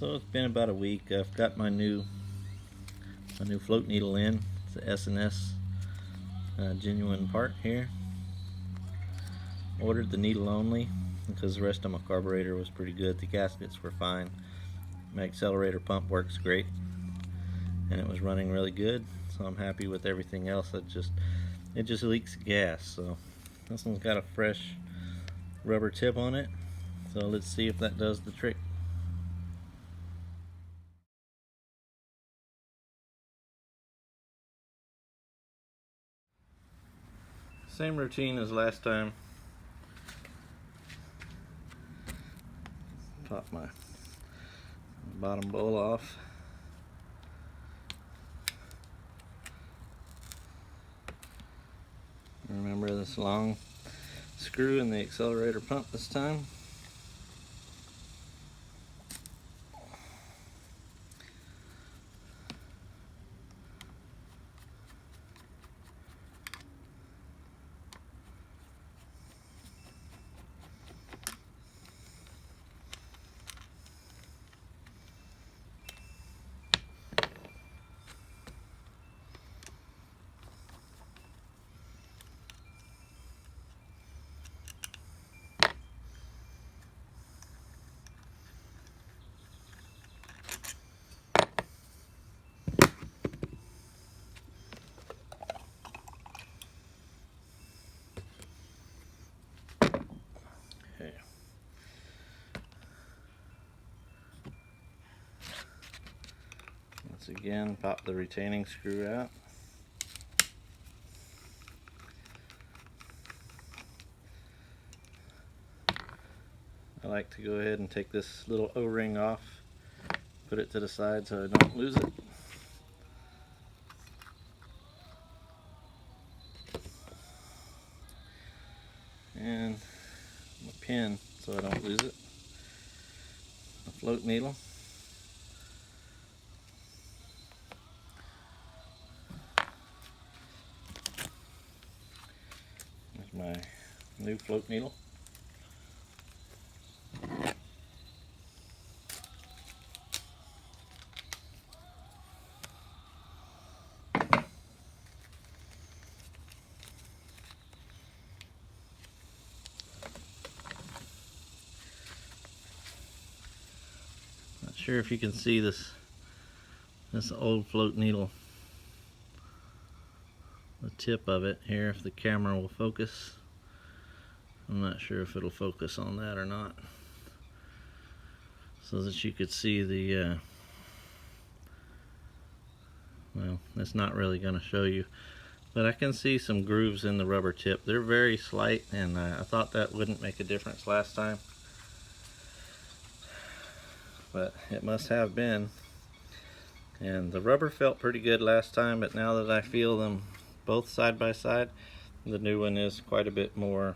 So it's been about a week. I've got my new float needle in. It's the S&S genuine part here. Ordered the needle only because the rest of my carburetor was pretty good. The gaskets were fine. My accelerator pump works great, and it was running really good. So I'm happy with everything else. It just leaks gas. So this one's got a fresh rubber tip on it. So let's see if that does the trick. Same routine as last time. Pop my bottom bowl off. Remember this long screw in the accelerator pump this time. Okay. Once again, pop the retaining screw out. I like to go ahead and take this little O-ring off, put it to the side so I don't lose it. And my pin so I don't lose it. A float needle. There's my new float needle. Not sure if you can see this old float needle, the tip of it here, if the camera will focus. I'm not sure if it'll focus on that or not, so that you could see the well, it's not really going to show you, but I can see some grooves in the rubber tip. They're very slight, and I thought that wouldn't make a difference last time, but it must have been. And the rubber felt pretty good last time, but now that I feel them both side by side, the new one is quite a bit more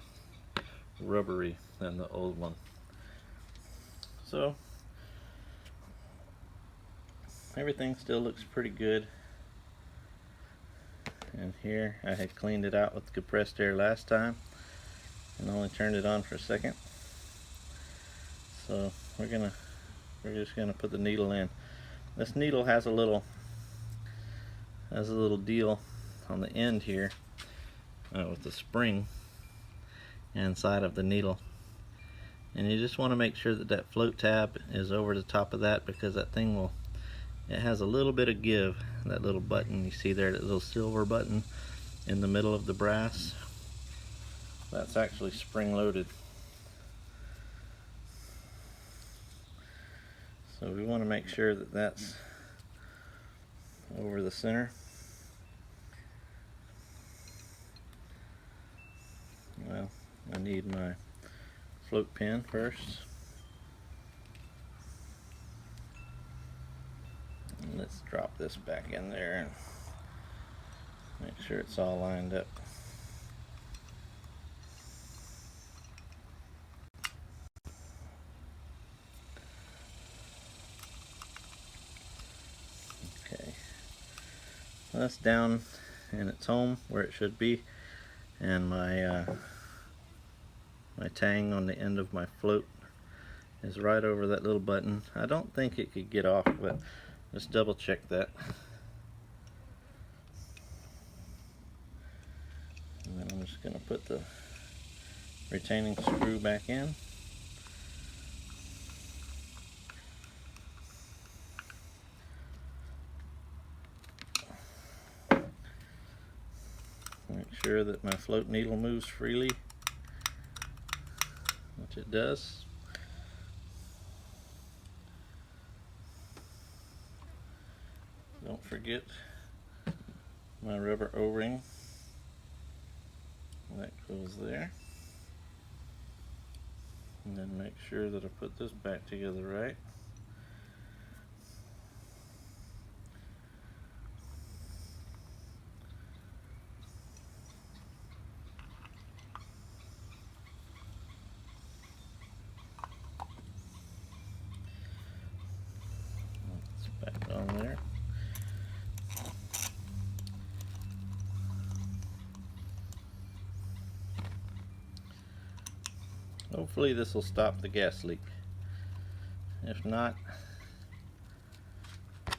rubbery than the old one. So everything still looks pretty good. And here I had cleaned it out with compressed air last time and only turned it on for a second. So we're just gonna put the needle in. This needle has a little deal on the end here with the spring inside of the needle, and you just want to make sure that that float tab is over the top of that, because that thing it has a little bit of give. That little button you see there, that little silver button in the middle of the brass, that's actually spring loaded. So we want to make sure that that's over the center. Well, I need my float pin first. And let's drop this back in there and make sure it's all lined up. Okay, well, that's down in its home where it should be, and my my tang on the end of my float is right over that little button. I don't think it could get off, but just double check that. And then I'm just going to put the retaining screw back in. Make sure that my float needle moves freely, which it does. Don't forget my rubber O-ring. That goes there. And then make sure that I put this back together right. It's back on there. Hopefully this will stop the gas leak. If not,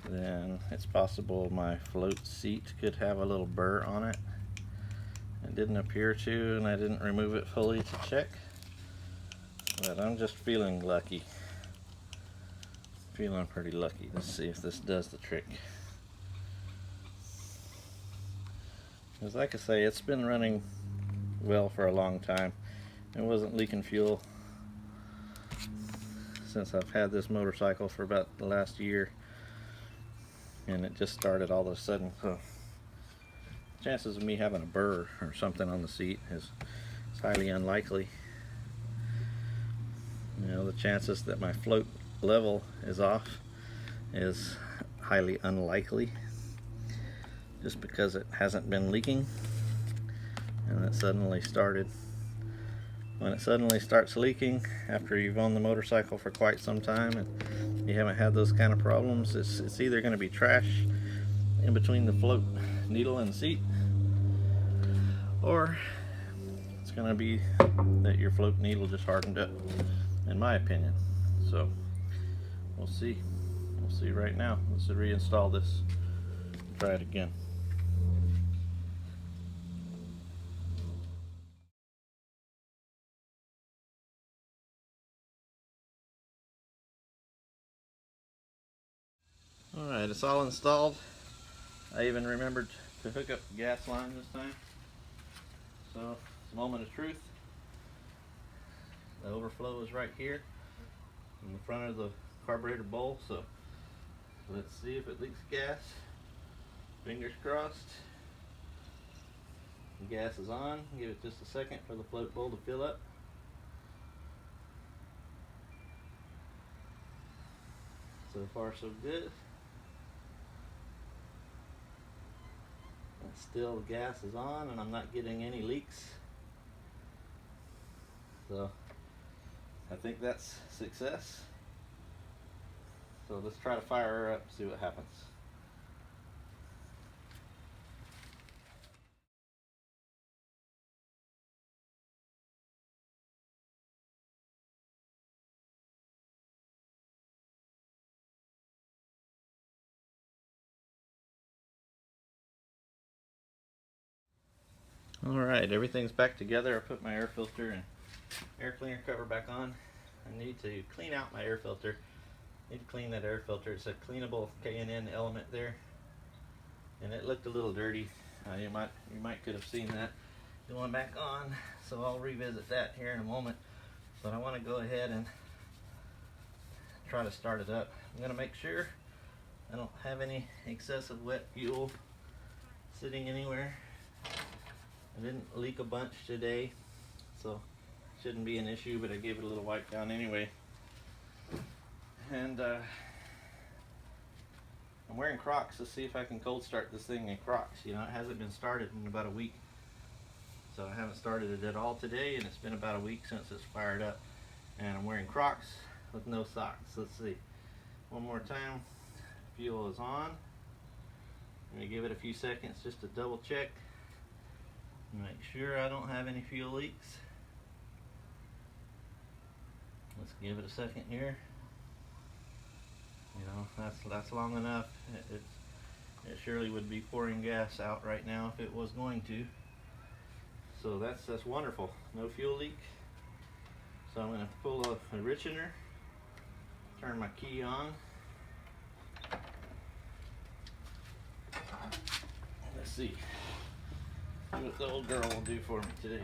then it's possible my float seat could have a little burr on it. It didn't appear to, and I didn't remove it fully to check. But I'm just feeling lucky. Feeling pretty lucky. Let's see if this does the trick. Because like I say, it's been running well for a long time. It wasn't leaking fuel since I've had this motorcycle for about the last year, and it just started all of a sudden. So chances of me having a burr or something on the seat is highly unlikely. You know, the chances that my float level is off is highly unlikely, just because it hasn't been leaking and it suddenly started. When it suddenly starts leaking after you've owned the motorcycle for quite some time and you haven't had those kind of problems, it's either going to be trash in between the float needle and the seat, or it's going to be that your float needle just hardened up, in my opinion. So we'll see. We'll see right now. Let's reinstall this. Try it again. Alright, it's all installed. I even remembered to hook up the gas line this time. So, it's a moment of truth. The overflow is right here in the front of the carburetor bowl, so let's see if it leaks gas. Fingers crossed. The gas is on. Give it just a second for the float bowl to fill up. So far so good. And still the gas is on and I'm not getting any leaks. So I think that's success. So let's try to fire her up, see what happens. Alright, everything's back together. I put my air filter and air cleaner cover back on. I need to clean out my air filter. I need to clean that air filter. It's a cleanable K&N element there, and it looked a little dirty. You might could have seen that going back on, so I'll revisit that here in a moment. But I want to go ahead and try to start it up. I'm going to make sure I don't have any excessive wet fuel sitting anywhere. I didn't leak a bunch today, so shouldn't be an issue, but I gave it a little wipe down anyway. And I'm wearing Crocs. Let's see if I can cold start this thing in Crocs. You know, it hasn't been started in about a week, so I haven't started it at all today, and it's been about a week since it's fired up. And I'm wearing Crocs with no socks. Let's see. One more time. Fuel is on. I'm going to give it a few seconds just to double check. Make sure I don't have any fuel leaks. Let's give it a second here. You know, that's long enough. It surely would be pouring gas out right now if it was going to. So that's wonderful. No fuel leak. So I'm going to pull a Richiner, turn my key on. Let's see what the old girl will do for me today.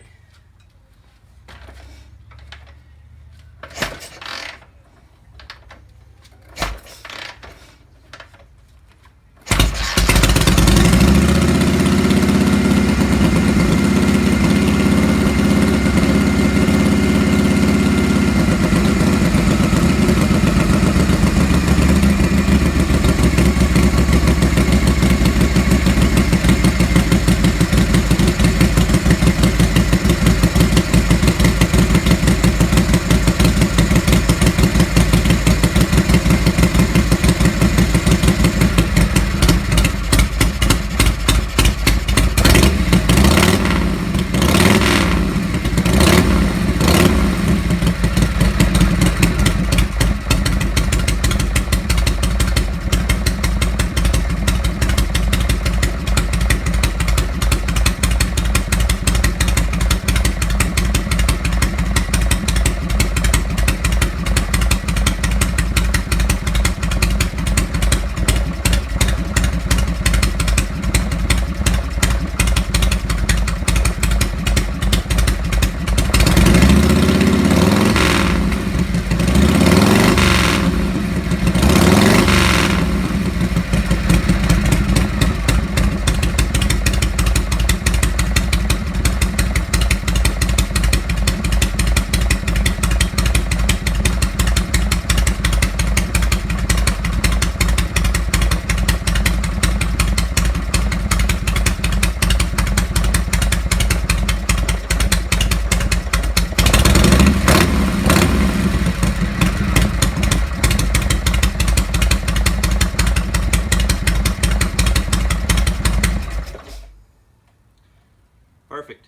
Perfect.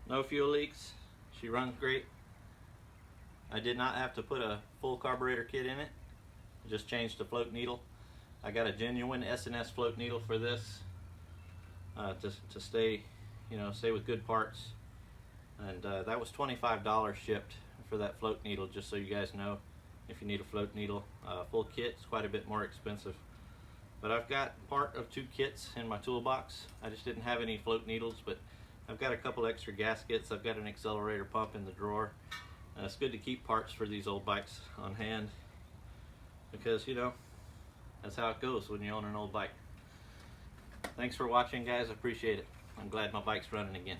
No fuel leaks. She runs great. I did not have to put a full carburetor kit in it. I just changed the float needle. I got a genuine S&S float needle for this to stay, stay with good parts. And that was $25 shipped for that float needle, just so you guys know. If you need a float needle, full kit is quite a bit more expensive. But I've got part of 2 kits in my toolbox. I just didn't have any float needles, but I've got a couple extra gaskets. I've got an accelerator pump in the drawer. It's good to keep parts for these old bikes on hand, because that's how it goes when you own an old bike. Thanks for watching, guys. I appreciate it. I'm glad my bike's running again.